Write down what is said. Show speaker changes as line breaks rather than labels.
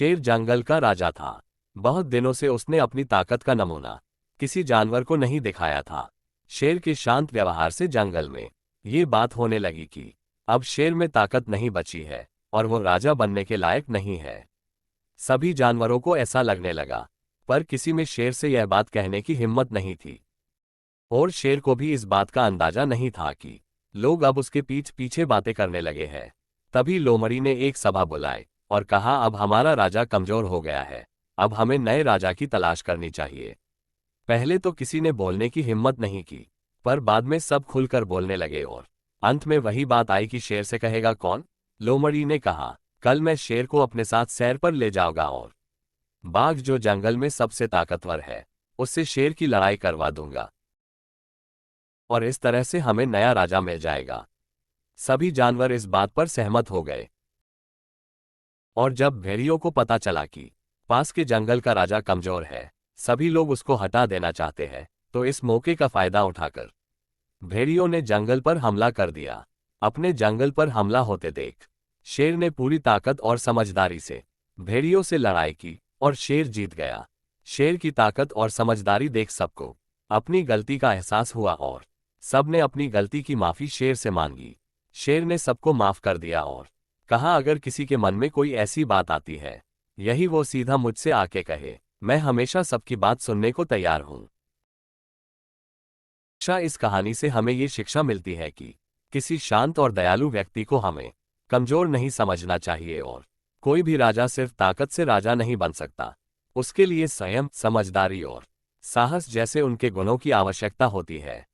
शेर जंगल का राजा था। बहुत दिनों से उसने अपनी ताकत का नमूना किसी जानवर को नहीं दिखाया था। शेर के शांत व्यवहार से जंगल में ये बात होने लगी कि अब शेर में ताकत नहीं बची है और वो राजा बनने के लायक नहीं है। सभी जानवरों को ऐसा लगने लगा, पर किसी में शेर से यह बात कहने की हिम्मत नहीं थी। और शेर को भी इस बात का अंदाजा नहीं था कि लोग अब उसके पीछे बातें करने लगे हैं। तभी लोमड़ी ने एक सभा बुलाई और कहा, अब हमारा राजा कमजोर हो गया है, अब हमें नए राजा की तलाश करनी चाहिए। पहले तो किसी ने बोलने की हिम्मत नहीं की, पर बाद में सब खुलकर बोलने लगे और अंत में वही बात आई कि शेर से कहेगा कौन। लोमड़ी ने कहा, कल मैं शेर को अपने साथ सैर पर ले जाऊंगा और बाघ जो जंगल में सबसे ताकतवर है उससे शेर की लड़ाई करवा दूंगा और इस तरह से हमें नया राजा मिल जाएगा। सभी जानवर इस बात पर सहमत हो गए। और जब भेड़ियों को पता चला कि पास के जंगल का राजा कमजोर है, सभी लोग उसको हटा देना चाहते हैं, तो इस मौके का फायदा उठाकर भेड़ियों ने जंगल पर हमला कर दिया। अपने जंगल पर हमला होते देख शेर ने पूरी ताकत और समझदारी से भेड़ियों से लड़ाई की और शेर जीत गया। शेर की ताकत और समझदारी देख सबको अपनी गलती का एहसास हुआ और सबने अपनी गलती की माफी शेर से मांगी। शेर ने सबको माफ कर दिया और कहा, अगर किसी के मन में कोई ऐसी बात आती है, यही वो सीधा मुझसे आके कहे, मैं हमेशा सबकी बात सुनने को तैयार हूं। इस कहानी से हमें ये शिक्षा मिलती है कि किसी शांत और दयालु व्यक्ति को हमें कमजोर नहीं समझना चाहिए और कोई भी राजा सिर्फ ताकत से राजा नहीं बन सकता। उसके लिए संयम, समझदारी और साहस जैसे उनके गुणों की आवश्यकता होती है।